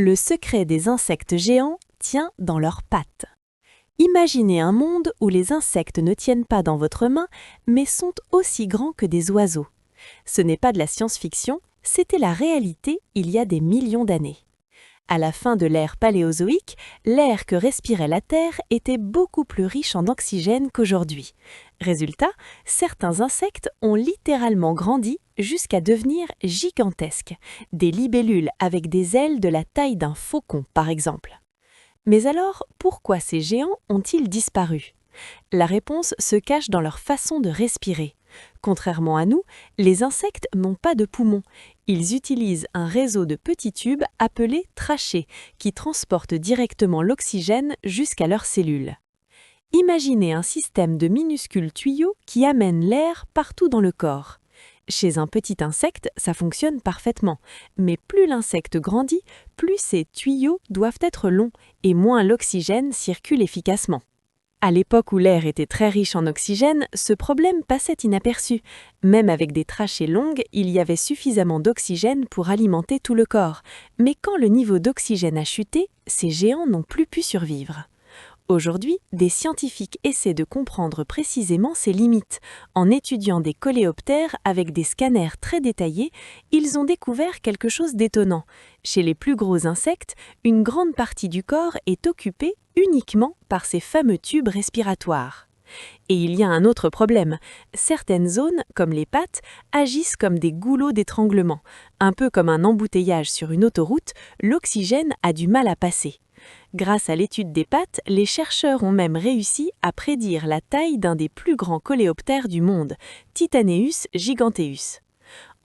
Le secret des insectes géants tient dans leurs pattes. Imaginez un monde où les insectes ne tiennent pas dans votre main, mais sont aussi grands que des oiseaux. Ce n'est pas de la science-fiction, c'était la réalité il y a des millions d'années. À la fin de l'ère paléozoïque, l'air que respirait la Terre était beaucoup plus riche en oxygène qu'aujourd'hui. Résultat, certains insectes ont littéralement grandi jusqu'à devenir gigantesques, des libellules avec des ailes de la taille d'un faucon par exemple. Mais alors, pourquoi ces géants ont-ils disparu? La réponse se cache dans leur façon de respirer. Contrairement à nous, les insectes n'ont pas de poumons. Ils utilisent un réseau de petits tubes appelés trachées qui transportent directement l'oxygène jusqu'à leurs cellules. Imaginez un système de minuscules tuyaux qui amènent l'air partout dans le corps. Chez un petit insecte, ça fonctionne parfaitement, mais plus l'insecte grandit, plus ces tuyaux doivent être longs et moins l'oxygène circule efficacement. À l'époque où l'air était très riche en oxygène, ce problème passait inaperçu. Même avec des trachées longues, il y avait suffisamment d'oxygène pour alimenter tout le corps. Mais quand le niveau d'oxygène a chuté, ces géants n'ont plus pu survivre. Aujourd'hui, des scientifiques essaient de comprendre précisément ces limites. En étudiant des coléoptères avec des scanners très détaillés, ils ont découvert quelque chose d'étonnant. Chez les plus gros insectes, une grande partie du corps est occupée uniquement par ces fameux tubes respiratoires. Et il y a un autre problème. Certaines zones, comme les pattes, agissent comme des goulots d'étranglement. Un peu comme un embouteillage sur une autoroute, l'oxygène a du mal à passer. Grâce à l'étude des pattes, les chercheurs ont même réussi à prédire la taille d'un des plus grands coléoptères du monde, Titaneus giganteus.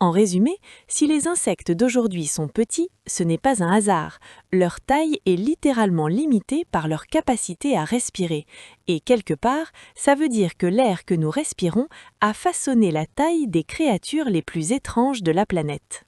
En résumé, si les insectes d'aujourd'hui sont petits, ce n'est pas un hasard. Leur taille est littéralement limitée par leur capacité à respirer. Et quelque part, ça veut dire que l'air que nous respirons a façonné la taille des créatures les plus étranges de la planète.